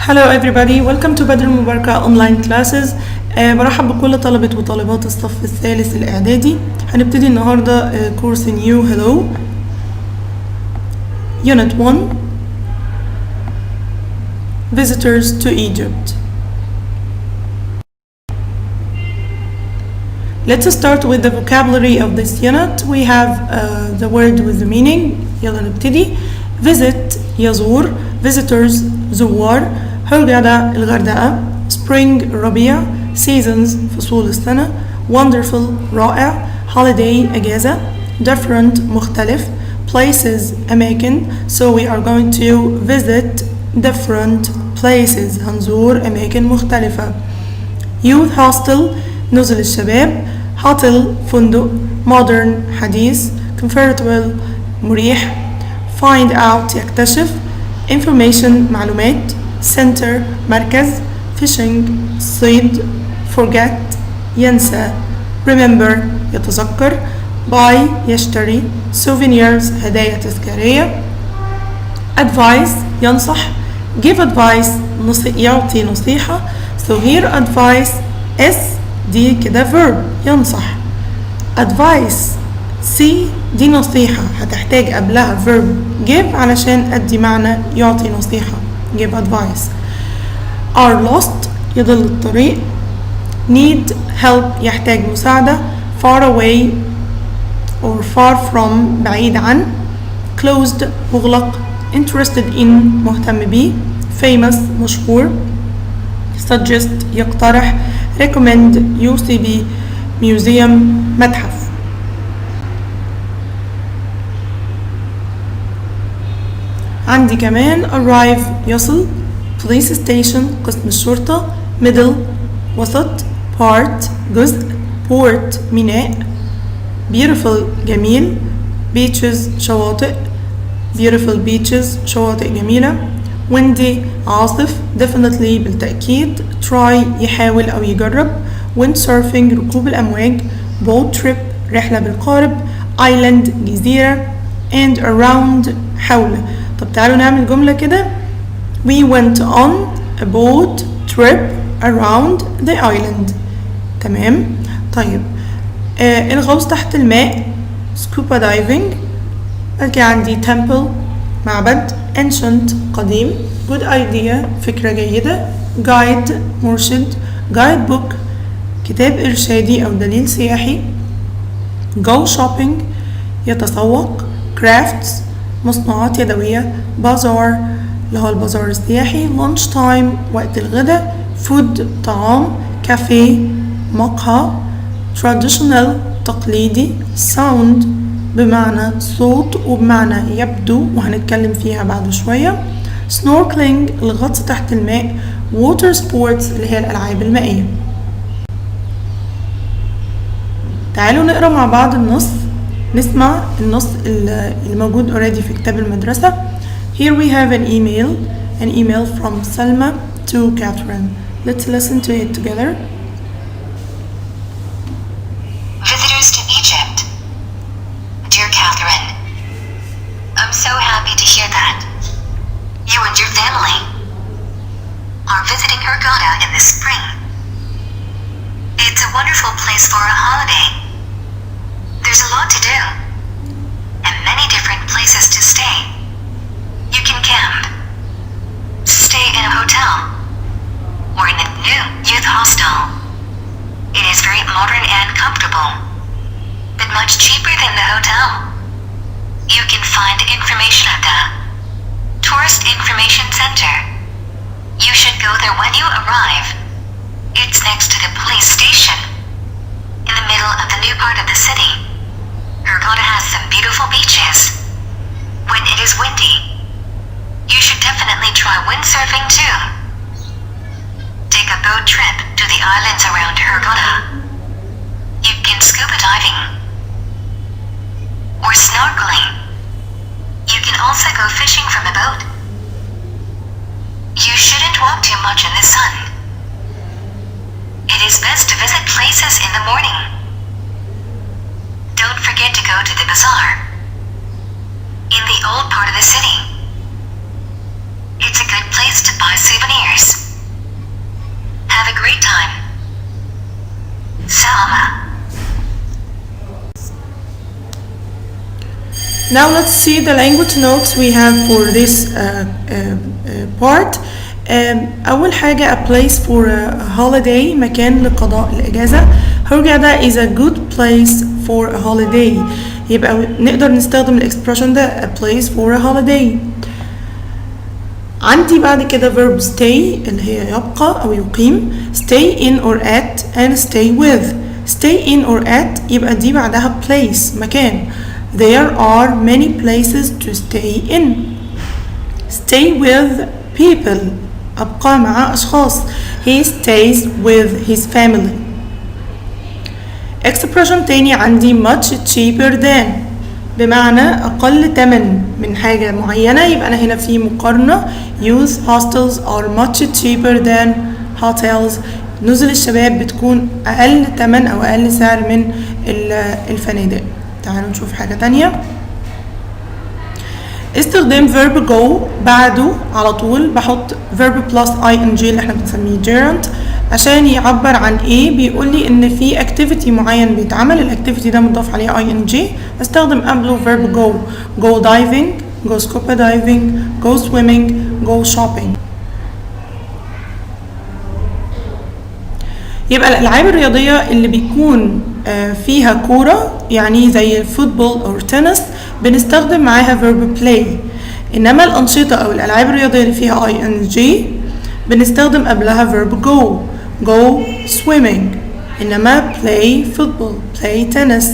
Hello everybody, welcome to Badr.Mobarka online classes. برحب بكل طلبة وطالبات الصف الثالث الإعدادي. هنبتدي النهاردة كورس new hello unit 1 visitors to Egypt. Let's start with the vocabulary of this unit. We have the word with the meaning. يلا نبتدي. Visit يزور, visitors زوار, هرجدة الغردقة, spring الربيع, seasons فصول السنة, wonderful رائع, holiday أجازة, different مختلف, places أماكن. So we are going to visit different places. هنزور أماكن مختلفة. Youth hostel نزل الشباب, hotel فندق, modern حديث, comfortable مريح, find out يكتشف, information معلومات, center مركز, fishing صيد, forget ينسى, remember يتذكر, buy يشتري, souvenirs هدايا تذكارية, advice ينصح, give advice يعطي نصيحة. So here advice S دي كده verb ينصح, advice C دي نصيحة هتحتاج قبلها verb give علشان أدي معنى يعطي نصيحة give advice. are lost يضل الطريق, need help يحتاج مساعدة, far away or far from بعيد عن, closed مغلق, interested in مهتم بيه, famous مشهور, suggest يقترح, recommend يوصي بيه, museum متحف. عندي كمان arrive يصل, police station قسم الشرطة, middle وسط, part جزء, port ميناء, beautiful جميل, beaches شواطئ, beautiful beaches شواطئ جميلة, windy عاصف definitely بالتأكيد, try يحاول أو يجرب, windsurfing ركوب الأمواج, boat trip رحلة بالقارب, island جزيرة, and around حول. طب تعالوا نعمل جملة كده. We went on a boat trip around the island. تمام. طيب الغوص تحت الماء scuba diving. بعد كده عندي temple معبد, ancient قديم, good idea فكرة جيدة, guide مرشد, guide book كتاب إرشادي أو دليل سياحي, go shopping يتسوق, crafts مصنوعات يدوية, بازار اللي هو البازار السياحي, lunch time وقت الغداء, food طعام, كافيه مقهى, traditional تقليدي, sound بمعنى صوت وبمعنى يبدو وهنتكلم فيها بعد شوية, snorkeling الغطس تحت الماء, water sports اللي هي الألعاب المائية. تعالوا نقرأ مع بعض النص, نسمع النص اللي موجود already في كتاب المدرسة. Here we have an email from Salma to Catherine. Let's listen to it together. Visitors to Egypt. Dear Catherine, I'm so happy to hear that you and your family are visiting Hurghada in the spring. It's a wonderful place for a holiday. There's a lot to do, and many different places to stay. You can camp, stay in a hotel, or in a new youth hostel. It is very modern and comfortable, but much cheaper than the hotel. You can find information at the Tourist Information Center. You should go there when you arrive. It's next to the police station, in the middle of the new part of the city. Hurghada has some beautiful beaches. When it is windy, you should definitely try windsurfing too. Take a boat trip to the islands around Hurghada. You can scuba diving or snorkeling. You can also go fishing from a boat. You shouldn't walk too much in the sun. It is best to visit places in the morning. Don't forget to go to the bazaar in the old part of the city. It's a good place to buy souvenirs. Now let's see the language notes we have for this part. أول حاجة a place for a holiday، مكان لقضاء الإجازة. هرجع is a good place for a holiday، يبقى نقدر نستخدم الإكسبريشن ده a place for a holiday. عندي بعد كده verb stay اللي هي يبقى أو يقيم، stay in or at and stay with. stay in or at يبقى دي بعدها place مكان. There are many places to stay in. stay with people أبقى مع أشخاص. He stays with his family. expression تاني عندي much cheaper than، بمعنى أقل تمن من حاجة معينة، يبقى أنا هنا في مقارنة. youth hostels are much cheaper than hotels. نزل الشباب بتكون أقل تمن أو أقل سعر من الفنادق. تعالوا نشوف حاجة تانية. استخدام verb go بعده على طول بحط verb plus ing اللي احنا بنسميه gerund عشان يعبر عن ايه. بيقول لي ان في activity معين بيتعمل، الاكتيفيتي ده مضاف عليه ing، استخدم قبله verb go. go diving، go scuba diving، go swimming، go shopping. يبقى الالعاب الرياضيه اللي بيكون فيها كوره يعني زي الفوتبول او تنس بنستخدم معاها verb play. انما الانشطه او الالعاب الرياضيه اللي فيها ing بنستخدم قبلها verb go. go swimming، انما play football، play tennis.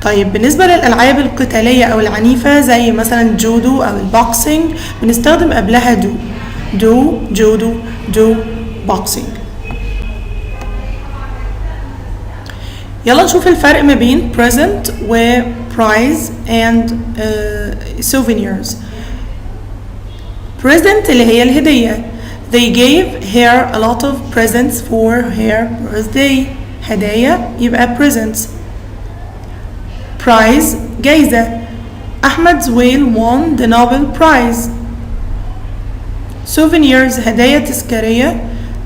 طيب بالنسبه للالعاب القتاليه او العنيفه زي مثلا جودو او البوكسينج بنستخدم قبلها do جودو do boxing. يلا نشوف الفرق ما بين present و prize and souvenirs. present اللي هي الهدية. they gave her a lot of presents for her birthday. هدايا يبقى presents. prize جايزة. أحمد زويل won the Nobel Prize. souvenirs هدايا تذكارية.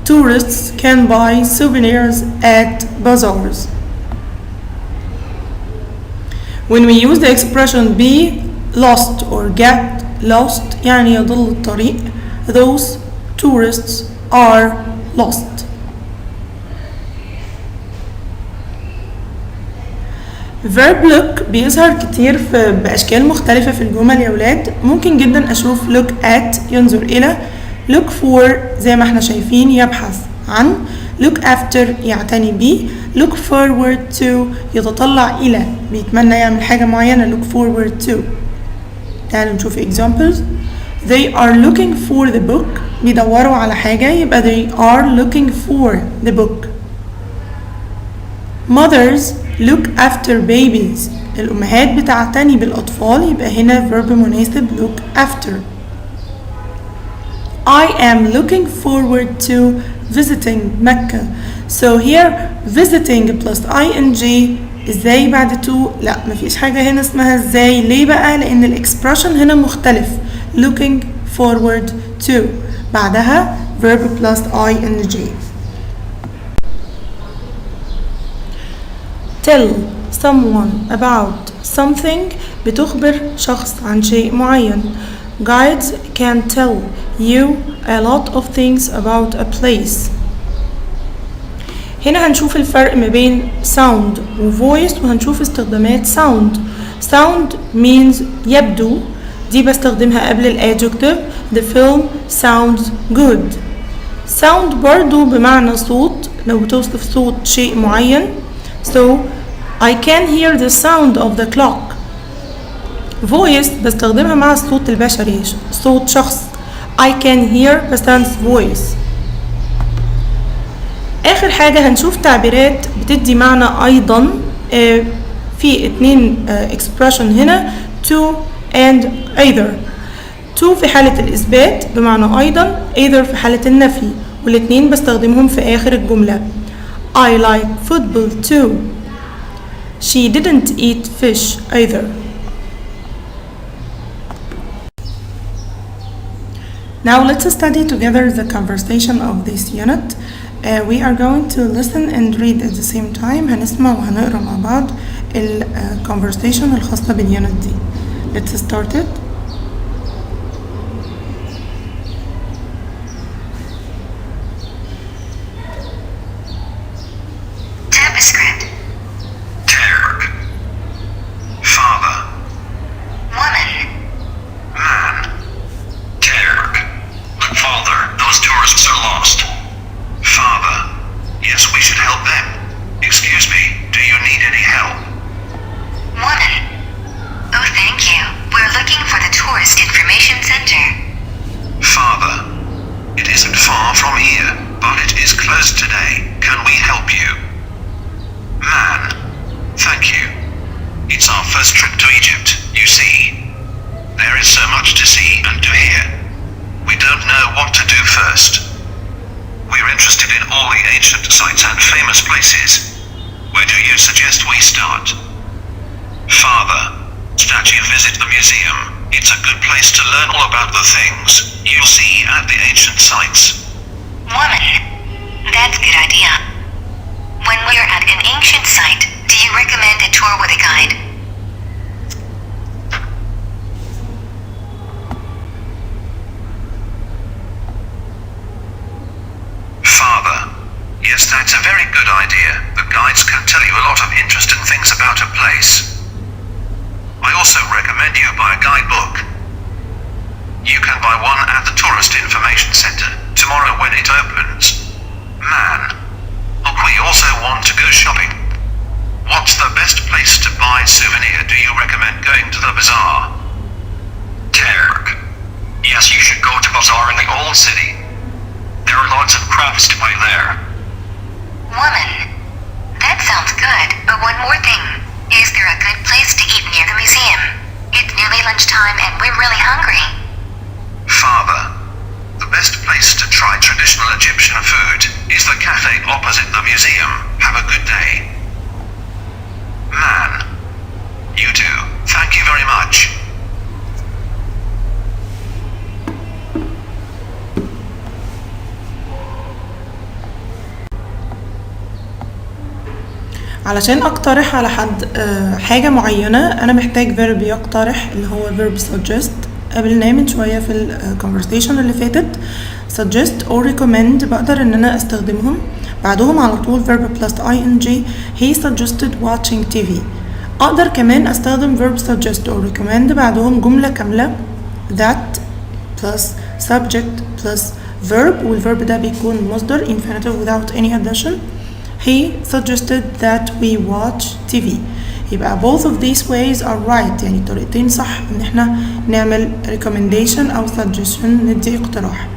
tourists can buy souvenirs at bazaars. When we use the expression be lost or get lost يعني يضل الطريق، those tourists are lost. verb look بيظهر كتير بأشكال مختلفة في الجمل يا ولاد. ممكن جدا أشوف look at ينظر إلى، look for زي ما احنا شايفين يبحث عن، look after يعتني بيه، look forward to يتطلع إلى بيتمنى يعمل حاجة معينة look forward to. تعالوا نشوف examples. they are looking for the book بيدوروا على حاجة يبقى they are looking for the book. mothers look after babies الأمهات بتعتني بالأطفال يبقى هنا verb مناسب look after. I am looking forward to visiting Mecca. So here visiting plus ing ازاي بعد to؟ لا مفيش حاجة هنا اسمها ازاي. ليه بقى؟ لأن الإكسبريشن هنا مختلف. looking forward to بعدها verb plus ing. tell someone about something بتخبر شخص عن شيء معين. guides can tell you a lot of things about a place. هنا هنشوف الفرق ما بين sound و voice وهنشوف استخدامات sound. sound means يبدو، دي بستخدمها قبل ال adjective. the film sounds good. sound برضو بمعنى صوت، لو بتوصف صوت شيء معين. so I can hear the sound of the clock. voice بستخدمها مع الصوت البشري، صوت شخص. I can hear the person's voice. آخر حاجة هنشوف تعبيرات بتدي معنى أيضا. في اتنين expression هنا to and either. to في حالة الإثبات بمعنى أيضا، either في حالة النفي، والاتنين بستخدمهم في آخر الجملة. I like football too. She didn't eat fish either. Now let's study together the conversation of this unit. We are going to listen and read at the same time. هنسمع وهنقرأ مع بعض conversation الخاصة باليونت دي. Let's start it. Typescript. Turk. Father. Woman. Man. Turk. Father, those tourists are lost. Father. Yes, we should help them. Excuse me, do you need any help? Woman. Oh, thank you. We're looking for the Tourist Information Center. Father. It isn't far from here, but it is closed today. Can we help you? Man. Thank you. It's our first trip to Egypt, you see. There is so much to see and to hear. We don't know what to do first. We're interested in all the ancient sites and famous places. Where do you suggest we start? Father. Statue visit the museum. It's a good place to learn all about the things you'll see at the ancient sites. Woman. That's a good idea. When we're at an ancient site, do you recommend a tour with a guide? Father. Yes, that's a very good idea. The guides can tell you a lot of interesting things about a place. I also recommend you buy a guidebook. You can buy one at the Tourist Information Center tomorrow when it opens. Man. We also want to go shopping. What's the best place to buy souvenir? Do you recommend going to the bazaar? Turk. Yes, you should go to bazaar in the old city. There are lots of crafts to buy there. Woman. That sounds good, but one more thing. Is there a good place to eat near the museum? It's nearly lunchtime and we're really hungry. Father. The best place to try traditional Egyptian food is the cafe opposite the museum. Have a good day. Man. You too. Thank you very much. علشان اقترح على حد حاجة معينة انا محتاج verb يقترح اللي هو verb suggest. قابلناه من شوية في conversation اللي فاتت. suggest or recommend بقدر ان انا استخدمهم بعدهم على طول verb plus ing. he suggested watching TV. اقدر كمان استخدم verb suggest or recommend بعدهم جملة كاملة that plus subject plus verb والverb ده بيكون مصدر infinitive without any addition. He suggested that we watch TV. يبقى both of these ways are right. يعني الطريقتين صح ان احنا نعمل recommendation او suggestion ندي اقتراح.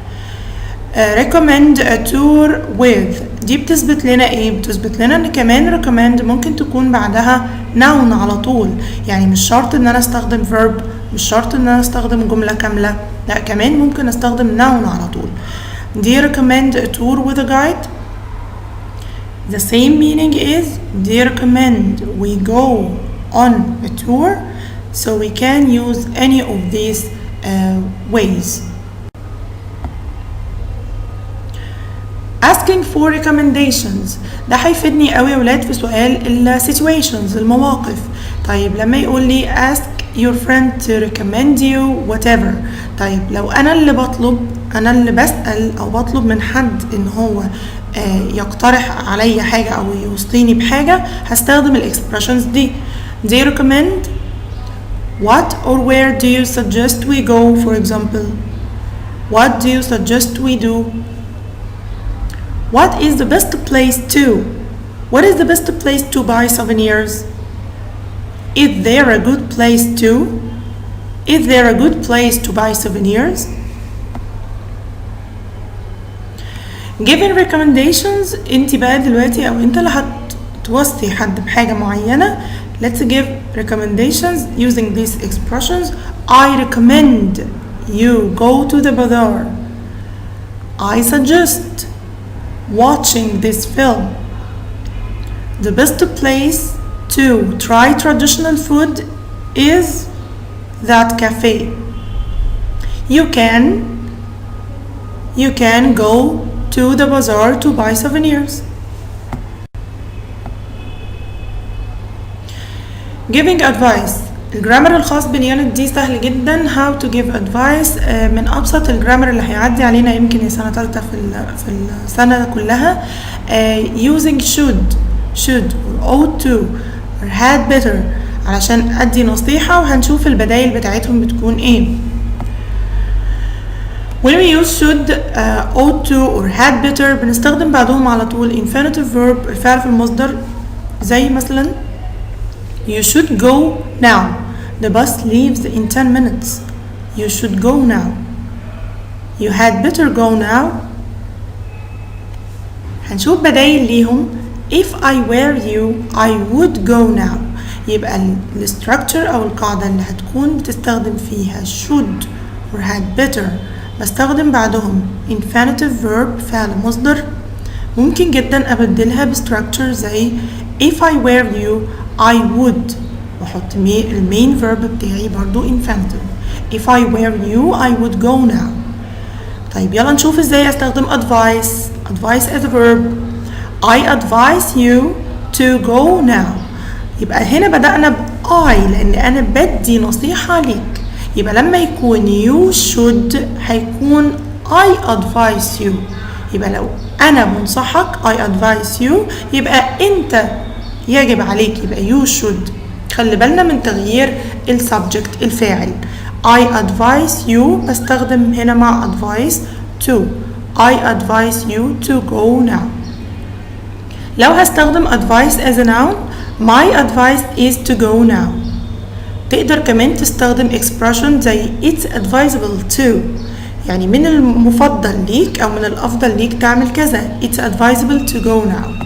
recommend a tour with دي بتثبت لنا ايه؟ بتثبت لنا ان كمان recommend ممكن تكون بعدها noun على طول. يعني مش شرط ان انا استخدم verb، مش شرط ان انا استخدم جملة كاملة، لا كمان ممكن استخدم noun على طول. دي recommend a tour with a guide. The same meaning is they recommend we go on a tour, so we can use any of these ways. Asking for recommendations ده هيفيدني قوي يا ولاد في سؤال ال situations المواقف. طيب لما يقول لي ask your friend to recommend you whatever. طيب لو انا اللي بطلب، انا اللي بسأل او بطلب من حد ان هو يقترح علي حاجة او يوصيني بحاجة هستخدم الاكسبريشنز دي. they recommend what or where do you suggest we go, for example. what do you suggest we do. what is the best place to. what is the best place to buy souvenirs. is there a good place to. is there a good place to buy souvenirs. giving recommendations انت بقى دلوقتي او انت اللي هتوصي حد بحاجة معينة. let's give recommendations using these expressions. I recommend you go to the bazaar. I suggest watching this film. The best place to try traditional food is that cafe. You can go to the bazaar to buy souvenirs. giving advice. الجرامر الخاص باليونت دي سهل جدا. how to give advice من ابسط الجرامر اللي هيعدي علينا يمكن سنة تالتة في السنة كلها. using should or ought to or had better علشان ادي نصيحة، وهنشوف البدايل بتاعتهم بتكون ايه. when we use should, ought to or had better بنستخدم بعدهم على طول infinitive verb الفعل في المصدر، زي مثلا you should go now. The bus leaves in 10 minutes. You should go now. You had better go now. هنشوف بدايل ليهم. If I were you, I would go now. يبقى الستراكتشر أو القاعدة اللي هتكون بتستخدم فيها should or had better بستخدم بعدهم infinitive verb فعل مصدر. ممكن جدا أبدلها بستراكتشر زي if I were you, I would واحط المين verb بتاعي برضو infinitive. If I were you, I would go now. طيب يلا نشوف ازاي استخدم advice as a verb. I advise you to go now. يبقى هنا بدأنا ب I لأن أنا بدي نصيحة ليك. يبقى لما يكون you should هيكون I advise you. يبقى لو أنا بنصحك I advise you يبقى أنت يجب عليك يبقى you should. خلي بالنا من تغيير السبجكت الفاعل. I advise you بستخدم هنا مع advice to. I advise you to go now. لو هستخدم advice as a noun my advice is to go now. تقدر كمان تستخدم expression زي it's advisable to، يعني من المفضل ليك أو من الأفضل ليك تعمل كذا. it's advisable to go now.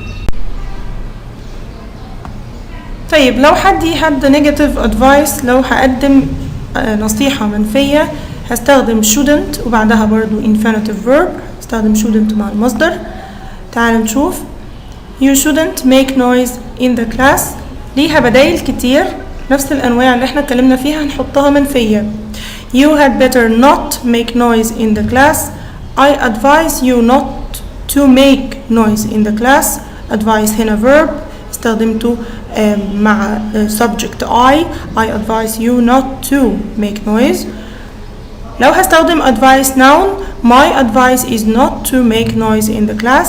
طيب لو حد negative advice، لو هقدم نصيحة منفية هستخدم shouldn't وبعدها برضو infinitive verb. هستخدم shouldn't مع المصدر. تعالوا نشوف. You shouldn't make noise in the class. ليها بدايل كتير نفس الأنواع اللي احنا اتكلمنا فيها هنحطها منفية. You had better not make noise in the class. I advise you not to make noise in the class. Advise هنا verb استخدمته مع subject I advise you not to make noise. لو هستخدم advice noun my advice is not to make noise in the class.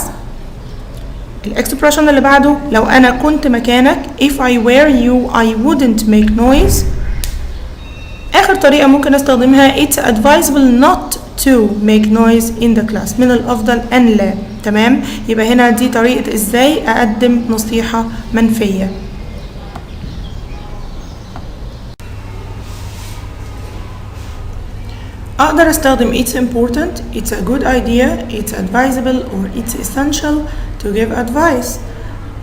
الاكسبريشن اللي بعده لو أنا كنت مكانك if I were you I wouldn't make noise. آخر طريقة ممكن استخدمها it's advisable not to make noise in the class. من الأفضل أن لا. تمام. يبقى هنا دي طريقة ازاي أقدم نصيحة منفية. أقدر أستخدم it's important, it's a good idea, it's advisable or it's essential to give advice.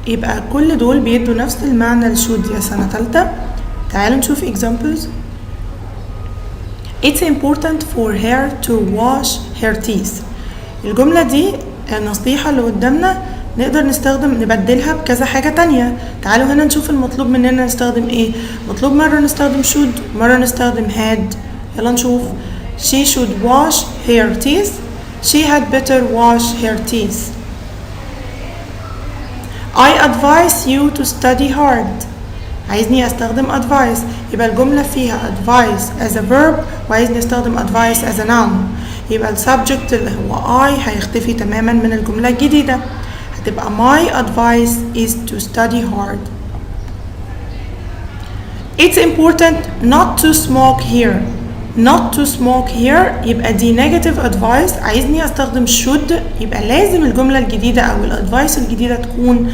يبقى كل دول بيدوا نفس المعنى لشود يا سنة تالتة. تعالوا نشوف examples. It's important for her to wash her teeth. الجملة دي النصيحة اللي قدامنا نقدر نبدلها بكذا حاجة تانية. تعالوا هنا نشوف المطلوب مننا نستخدم ايه. مطلوب مرة نستخدم should مرة نستخدم had. يلا نشوف. She should wash her teeth. She had better wash her teeth. I advise you to study hard. عايزني استخدم advice يبقى الجملة فيها advice as a verb وعايزني استخدم advice as a noun. يبقى السبجكت اللي هو I هيختفي تماما من الجملة الجديدة. هتبقى my advice is to study hard. It's important not to smoke here. Not to smoke here يبقى دي negative advice. عايزني استخدم should يبقى لازم الجملة الجديدة او الادفايس الجديدة تكون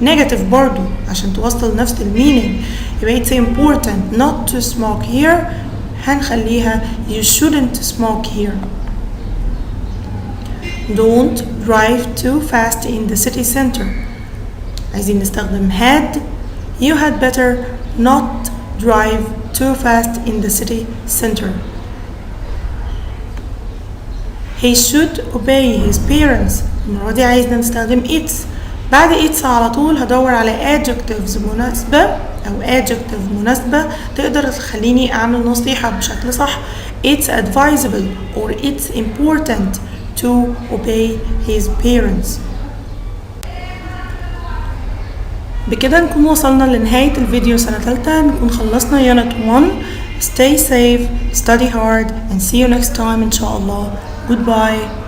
negative برضو عشان توصل نفس المينينج. يبقى it's important not to smoke here هنخليها you shouldn't smoke here. Don't drive too fast in the city center. عايزين نستخدم had. You had better not drive too fast in the city center. He should obey his parents. المرة دي عايزنا نستخدم it's. بعد it's على طول هدور على adjectives مناسبة أو adjective مناسبة تقدر تخليني أعمل نصيحة بشكل صح. It's advisable or it's important to obey his parents. بكده نكون وصلنا لنهاية الفيديو سنة تالتة، نكون خلصنا unit 1. Stay safe, study hard, and see you next time إن شاء الله. Goodbye.